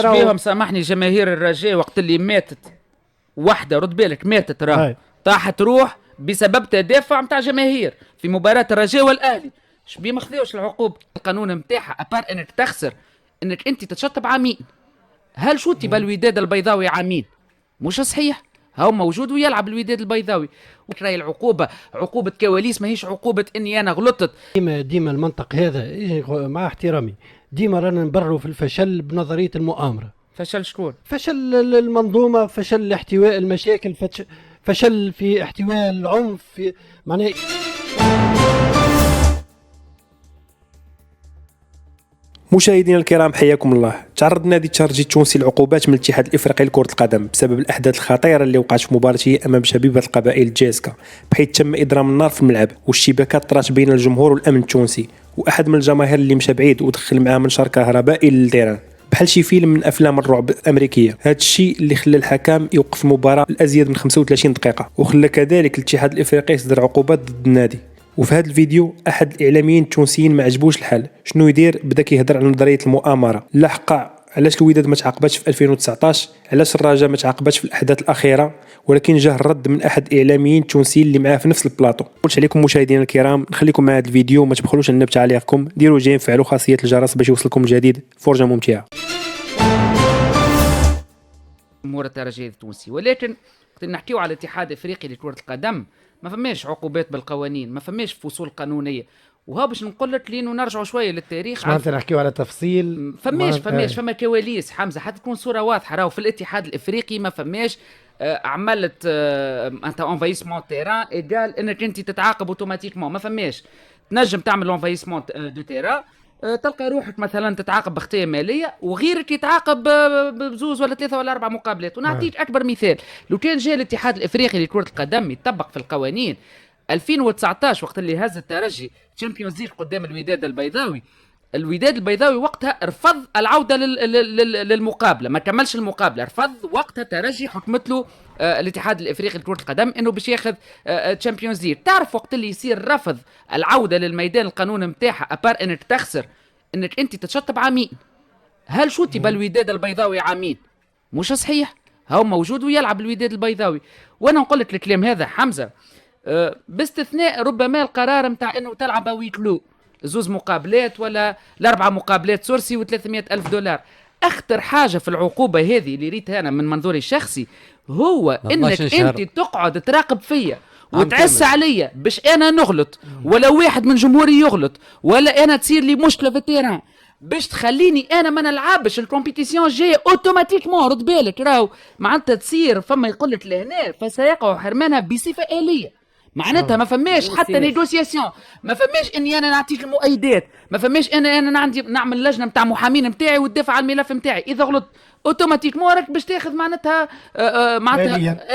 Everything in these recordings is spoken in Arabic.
بيهم سامحني جماهير الرجاء وقت اللي ماتت واحدة، رد بالك ماتت راه طاحت روح بسبب تدافع نتاع جماهير في مباراة الرجاء والأهلي. شبيه ما خذوش العقوبة القانون نتاعها ابار انك تخسر انك انت تتشطب عامين. هل شوتي بالوداد البيضاوي عامين؟ مش صحيح، هو موجود ويلعب الوداد البيضاوي. وتراي العقوبة عقوبة كواليس، ماهيش عقوبة اني انا غلطت. ديما المنطق هذا مع احترامي ديما رانا نبرروا في الفشل بنظرية المؤامرة. فشل شكون؟ فشل المنظومة، فشل احتواء المشاكل، فشل في احتواء العنف، في معناه. مشاهدينا الكرام حياكم الله. تعرض نادي الترجي التونسي لعقوبات من الاتحاد الافريقي لكرة القدم بسبب الاحداث الخطيرة اللي وقعت في مباراتيه امام شبيبة القبائل جيسكا، بحيث تم اضرام النار في الملعب والاشتباكات طرات بين الجمهور والامن التونسي، واحد من الجماهير اللي مشى بعيد ودخل معاه منشار كهربائي للتيران بحال شي فيلم من افلام الرعب الامريكيه. هذا الشيء اللي خلى الحكم يوقف المباراه لازيد من 35 دقيقه، وخلى كذلك الاتحاد الافريقي يصدر عقوبات ضد النادي. وفي هذا الفيديو احد الاعلاميين التونسيين ما عجبوش الحال، شنو يدير؟ بدا كيهضر على نظريه المؤامره. لاحقا علاش الوداد ما تعاقباتش في 2019، علاش الرجاء ما تعاقباتش في الاحداث الاخيره، ولكن جاه الرد من احد الاعلاميين التونسيين اللي معاه في نفس البلاطو. قلت عليكم مشاهدينا الكرام نخليكم مع هذا الفيديو، ما تبخلوش على تعليقكم، ديروا جيم، فعلوا خاصيه الجرس باش يوصلكم الجديد. فرجه ممتعه. جمهور الترجي التونسي، ولكن نحكيو على الاتحاد الافريقي لكرة القدم ما فماش عقوبات بالقوانين، ما فماش فصول قانونيه. وها باش نقول لك لينو نرجعوا شويه للتاريخ. معناتها نحكيو على تفصيل. فما كواليس حمزه حتى تكون صوره واضحه. راهو في الاتحاد الافريقي ما فماش عملت انت انفايسمون تيران ايجال انك انت تتعاقب اوتوماتيكمون. ما فماش تنجم تعمل انفايسمون دو تيران تلقى روحك مثلا تتعاقب بخطيه ماليه وغيرك يتعاقب بزوز ولا 3 ولا 4 مقابلات. ونعطيك اكبر مثال، لو كان جاء الاتحاد الافريقي لكره القدم يطبق في القوانين 2019 وقت اللي هز الترجي تشامبيونز ليج قدام الوداد البيضاوي، الوداد البيضاوي وقتها رفض العوده للمقابله، ما كملش المقابله، رفض وقتها الترجي حكمت له الاتحاد الافريقي لكره القدم انه باش ياخذ تشامبيونز ليج. تعرف وقت اللي يصير رفض العوده للميدان القانون نتاعها ابار انك تخسر انك انت تتشطب عامين. هل شوتي بالوداد البيضاوي عامين؟ مش صحيح، هو موجود ويلعب الوداد البيضاوي. وانا نقول لك الكلام هذا حمزه باستثناء ربما القرار نتاع انه تلعب ويكلو 2 مقابلات ولا 4 مقابلات سورسي و300 ألف دولار. اخطر حاجه في العقوبه هذه اللي ريتها انا من منظوري الشخصي هو انك انت تقعد تراقب فيا وتعس عليا باش انا نغلط ولا واحد من جمهوري يغلط ولا انا تصير لي مشكله في التيران باش تخليني انا ما نلعبش الكومبيتيسيون جايه اوتوماتيكمون. رد بالك راهو معناتها تصير فما يقول لك لهنا فسيقع حرمانها بصفه آلية. معناتها ما فماش حتى نيغوسياسيون، ما فماش اني انا نعطيك المؤيدات، ما فماش انا عندي نعمل لجنه نتاع محامين نتاعي وتدافع على الملف نتاعي. اذا غلط اوتوماتيكمون راك باش تاخذ معناتها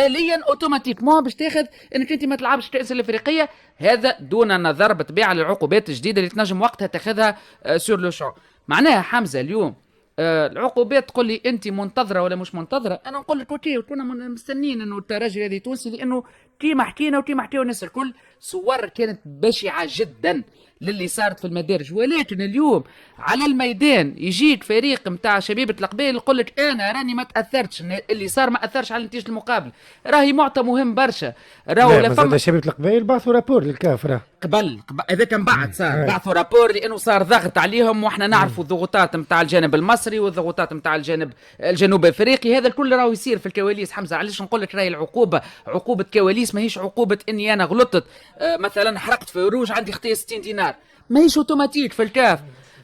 آليا اوتوماتيكمون باش تاخذ انك انت ما تلعبش الكأس الافريقيه. هذا دون نظر بطبيعه للعقوبات الجديده اللي تنجم وقتها تاخذها سور لو شون. معناها حمزه اليوم العقوبات تقول لي انت منتظره ولا مش منتظره، انا نقول لك اوكي كنا مستنين انه الترجي هذه تونسي، لانه كيما حكينا وكيما حكيوا الناس الكل صور كانت بشعه جدا للي صارت في المدارج. ولكن اليوم على الميدان يجيك فريق نتاع شبيبه القبائل يقول لك انا راني ما تاثرتش، اللي صار ما اثرش على نتيجه المقابله. راهي معطى مهم برشا. راهو فما شبيبه القبائل بعثوا رابور للكاف راه قبل اذا كان بعد صار بعثوا رابور لانه صار ضغط عليهم، واحنا نعرفوا الضغوطات نتاع الجانب المصري والضغوطات نتاع الجانب الجنوب افريقي. هذا الكل راهو يصير في الكواليس حمزه. علاش نقول لك راهي العقوبه عقوبه كواليس، ماهيش عقوبه اني انا غلطت مثلا حرقت فروج عندي خطيه 60 دينار، ماهيش اوتوماتيك في الكاف.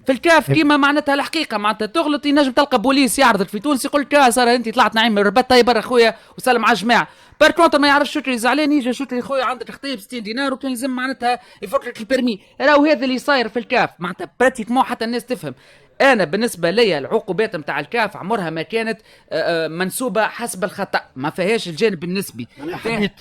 في الكاف كيما معناتها الحقيقه معناتها تغلط ينجم تلقى بوليس يعرضك في تونس يقول لك صار انت طلعت نعيم من الرباط طيب برا خويا وسلم على الجماعه. بار كونتر ما يعرفش شكري زعلان يجي شكري خويا عندك خطيه ب 60 دينار وكان لازم معناتها يفك لك البرمي. راهو هذا اللي صاير في الكاف معناتها براتيكمون حتى الناس تفهم. انا بالنسبه لي العقوبات نتاع الكاف عمرها ما كانت منسوبه حسب الخطا، ما فيهاش الجانب النسبي. انا حبيت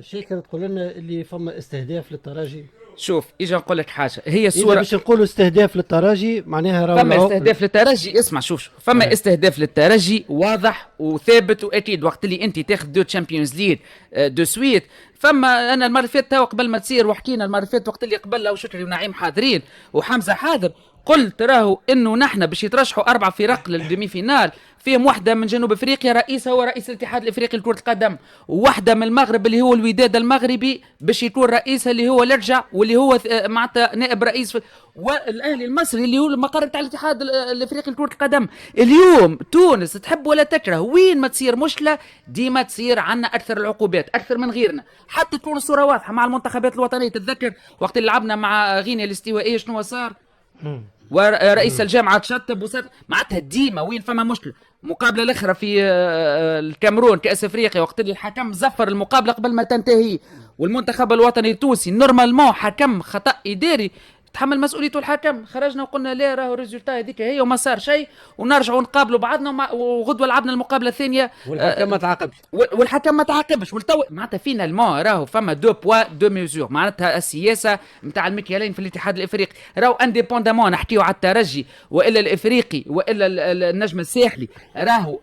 شاكر تقول لنا اللي فما استهداف للترجي. شوف اجا نقول لك حاجه، هي الصوره باش نقولوا استهداف للترجي معناها راهو فما استهداف للترجي. اسمع شوف فما استهداف للترجي واضح وثابت واكيد. وقت اللي انت تاخذ 2 تشامبيونز ليج دو سويت، فما انا المره اللي فاتت قبل ما تصير وحكينا المره اللي فاتت وقت اللي قبلها وشكري ونعيم حاضرين وحمزه حاضر، قلت راهو انه نحن باش يترشحوا 4 فرق للديمي فينال، فيهم واحدة من جنوب افريقيا رئيسها هو رئيس الاتحاد الافريقي لكرة القدم، وواحدة من المغرب اللي هو الوداد المغربي باش يكون رئيسها اللي هو لرجع، واللي هو معناتها نائب رئيس والاهلي المصري اللي هو المقر تاع الاتحاد الافريقي لكرة القدم. اليوم تونس تحب ولا تكره، وين ما تصير مشكلة ديما تصير عنا اكثر العقوبات اكثر من غيرنا. حتى تكون الصورة واضحة مع المنتخبات الوطنية، تتذكر وقت اللي لعبنا مع غينيا الاستوائية شنو صار؟ ورئيس الجامعه تشطب وصار معناتها ديما وين فما مشكله. مقابله الاخرى في الكاميرون كاس افريقيا وقت اللي الحكم زفر المقابله قبل ما تنتهي، والمنتخب الوطني التونسي نورمالمون حكم خطا اداري تحمل مسؤوليته الحكم، خرجنا وقلنا لا راهو الريزولتا هذيك هي وما صار شيء، ونرجعوا نقابلوا بعضنا وغدوه لعبنا المقابله الثانيه والحكم ما تعاقبش. والحكم ما تعاقبش. والتو معناتها فينالمون راهو فما دو بوا دو ميزور، معناتها السياسه نتاع المكيالين في الاتحاد الافريقي راهو انديبوندامون نحكيو على الترجي والا الافريقي والا النجم الساحلي، راهو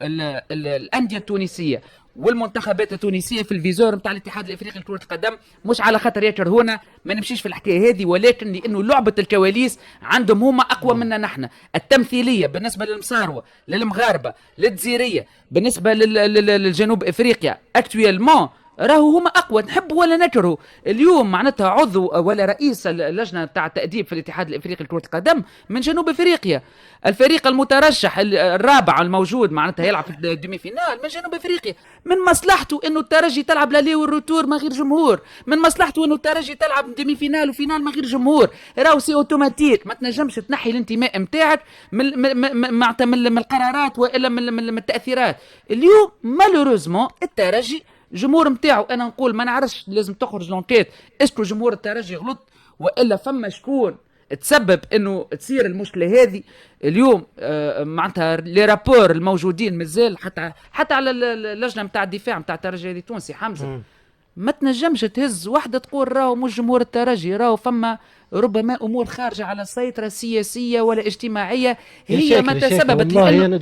الانديه التونسيه والمنتخبات التونسيه في الفيزور نتاع الاتحاد الافريقي لكره القدم، مش على خاطر يكرهونا ما نمشيش في الحكايه هذه، ولكن لانه لعبه الكواليس عندهم هما اقوى منا نحن. التمثيليه بالنسبه للمصاروه للمغاربه للجزيريه بالنسبه للجنوب افريقيا اكتويلمون راهو هما اقوى، نحب ولا نكرهوا. اليوم معناتها عضو ولا رئيس اللجنه تاع التاديب في الاتحاد الافريقي لكره القدم من جنوب افريقيا، الفريق المترشح الرابع الموجود معناتها يلعب في الديمي فينال من جنوب افريقيا. من مصلحته انه الترجي تلعب لالي والروتور من غير جمهور، من مصلحته انه الترجي تلعب ديمي فينال وفينال من غير جمهور، راهو سي اوتوماتيك ما تنجمش تنحي الانتماء نتاعك معناتها من القرارات والا من التاثيرات. اليوم مالوروزمون الترجي جمهور نتاعو، انا نقول ما نعرفش لازم تخرج لونكيت اسكو جمهور الترجي غلط والا فما شكون تسبب انه تصير المشكله هذه. اليوم معناتها لي رابور الموجودين مازال حتى على اللجنه نتاع الدفاع نتاع الترجي التونسي حمزه ما تنجمش تهز واحده تقول راهو مش جمهور الترجي، راهو فما ربما امور خارجه على السيطره سياسيه ولا اجتماعيه هي ما تسببت. والله انا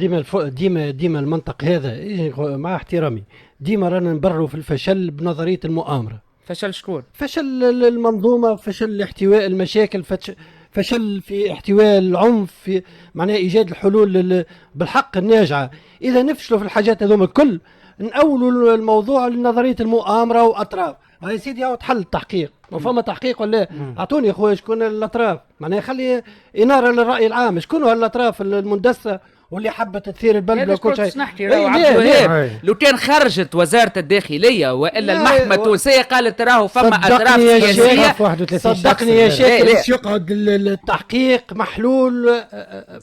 ديما المنطق هذا مع احترامي ديما رانا نبرروا في الفشل بنظريه المؤامره. فشل شكون؟ فشل المنظومه، فشل احتواء المشاكل، فشل في احتواء العنف، في معناها ايجاد الحلول بالحق الناجعه. اذا نفشلوا في الحاجات هذوما الكل نأولوا الموضوع لنظريه المؤامره واطراف. هاي سيدي هاو تحل التحقيق، وفما تحقيق ولا اعطوني يا خويا شكون الاطراف، معناها خلي اناره للراي العام، شكون هالاطراف المندسه واللي حبت تثير البلبله وكل شيء. نحكي لو كان خرجت وزاره الداخليه والا المحكمه التونسيه قالت راهو فما اطراف سياسيه، صدقني يا شيخ باش يقعد التحقيق محلول.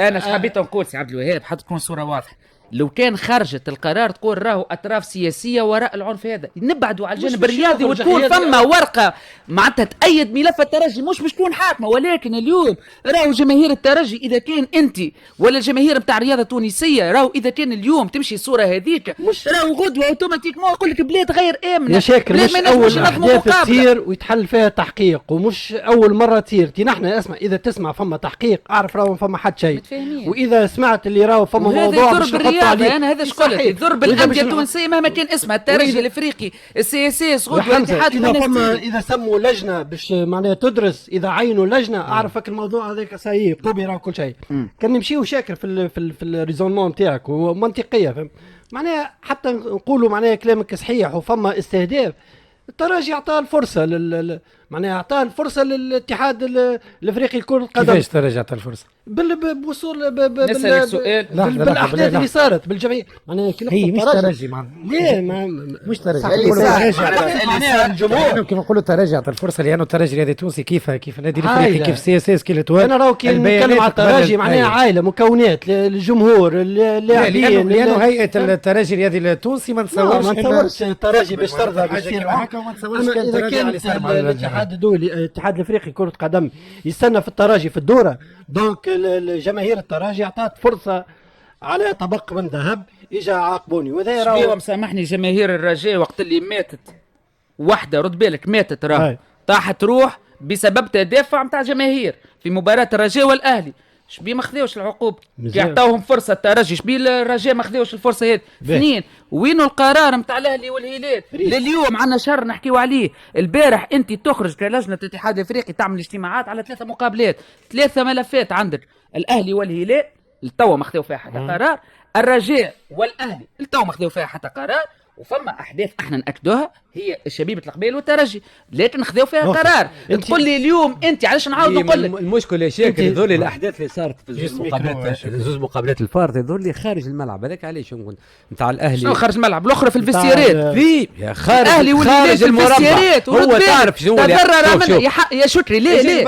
انا اش حبيت نقول سي عبد الوهاب حتى تكون صوره واضحه، لو كان خرجت القرار تقول راهو اطراف سياسيه وراء العنف هذا نبعدوا على الجانب الرياضي وتكون فما ورقه معناتها تأيد ملف الترجي مش باش تكون حاكمه. ولكن اليوم راهو جماهير الترجي اذا كان انت ولا الجماهير نتاع الرياضه التونسيه راهو اذا كان اليوم تمشي الصوره هذيك راهو غدوه اوتوماتيكمون يقول لك بلاد غير امنه يا شاكر. مش اول احداث تصير ويتحل فيها تحقيق، ومش اول مره تصير. نحن اسمع اذا تسمع فما تحقيق اعرف راهو فما حد شيء، واذا سمعت اللي راهو فما موضوع انا هذا شقلت يضرب الانديه التونسيه مهما كان اسمها الترجي الافريقي السي اس اس غدوه الاتحاد. اذا سموا لجنه باش معناها تدرس، اذا عينوا لجنه اعرفك الموضوع هذاك سايق قبر وكل شيء. كان نمشيو شاكر في الريزونمون نتاعك ومنطقيه، فهم معناها حتى نقولوا معناها كلامك صحيح وفما استهداف. الترجي اعطاه الفرصه معناها اعطاه الفرصه للاتحاد الافريقي لكره القدم. كيفاش الترجي اعطاه الفرصه؟ بوصول نسألك سؤال بالاحداث اللي صارت بالجمعيه. معناها هي مش ترجي ليه مش ترجي الجمهور كيف نقولوا الترجي اعطى الفرصه لانه الترجي الرياضي التونسي كيف النادي الافريقي كيف سي اس اس كي انا راهو كي نتكلم على الترجي معناها عائله مكونات الجمهور اللاعبين، لانه هيئه الترجي الرياضي التونسي ما تصورش الترجي باش ترضى باش يصير هكا. وما تصورش اذا كان الاتحاد الدولي الاتحاد الافريقي كره قدم يستنى في الترجي في الدوره، دونك الجماهير الترجي اعطت فرصه على طبق من ذهب اجا عاقبوني. وهذا راهو مسامحني جماهير الرجاء وقت اللي ماتت وحده رد بالك ماتت راهو طاحت روح بسبب تدافع نتاع جماهير في مباراه الرجاء والاهلي. شبيه ما خذوش العقوبه؟ مزيان. يعطوهم فرصه الترجي، شبيه الرجاء ما خذوش الفرصه هذه؟ اثنين، وينو القرار نتاع الاهلي والهلال؟ لليوم عندنا شهر نحكيو عليه. البارح انت تخرج كلجنه الاتحاد الافريقي تعمل اجتماعات على 3 مقابلات، 3 ملفات عندك، الاهلي والهلال التوا ما خذوا فيها حتى قرار، الرجاء والاهلي التوا ما خذوا فيها حتى قرار، وفما احداث احنا ناكدوها هي شبيبه القبيل والترجي، لكن خذوا فيها قرار. تقول لي اليوم انت علاش نعاود نقول لك المشكل يا شاكر يظهر لي الاحداث اللي صارت في زوج مقابلات الفارط يظهر لي خارج الملعب، هذاك علاش نقول نتاع الاهلي شنو خارج الملعب؟ الاخرى في الفيستيرات في يا خارج الاهلي والهلال في الفيستيرات. هو تعرف شنو تضرر يا شكري ليه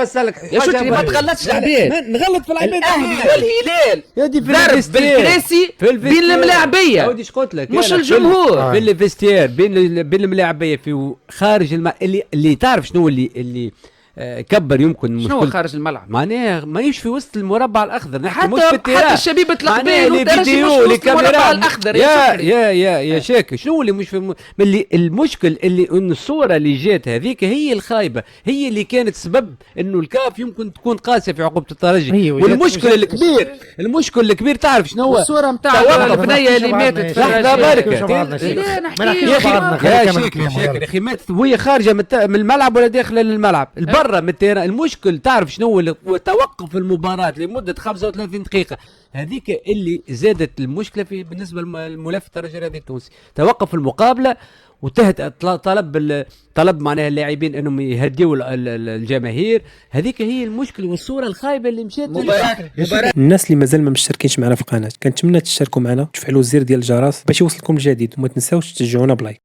يا شكري ما تغلطش العباد، نغلط في العباد. الاهلي والهلال يا ضرب بالكراسي بين الملاعبيه ودي قلت لك مش الجمهور. في الفيستير بين الملاعبيه في خارج اللي تعرف شنو اللي كبر يمكن شنو مشكل خارج الملعب؟ معناه ماهيش في وسط المربع الاخضر، نحكي مش في حتى التراس. حتى شبيبه القبيل والترجي مش فيديو في وسط المربع الاخضر يا شاكر. شنو اللي مش في اللي المشكل اللي ان الصوره اللي جات هذيك هي الخايبه، هي اللي كانت سبب انه الكاف يمكن تكون قاسيه في عقوبه الترجي. والمشكل الكبير تعرف شنو هو؟ الصوره نتاع البنيه اللي ماتت في لحظه بركه يا شاكر يا اخي ماتت وهي خارجه من الملعب ولا داخله للملعب برا من التيران. المشكل تعرف شنو هو؟ توقف المباراه لمده 35 دقيقه، هذيك اللي زادت المشكله في بالنسبه للملف الترجي الرياضي التونسي. توقف المقابله وانتهت طلب معناها اللاعبين انهم يهديوا الجماهير، هذيك هي المشكله والصوره الخايبه اللي مشات. الناس اللي مازال ما مشتركينش معنا في القناه كنتمنى تشتركوا معنا وتفعلوا الزر ديال الجرس باش يوصلكم الجديد، وما تنساوش تشجعونا بلايك.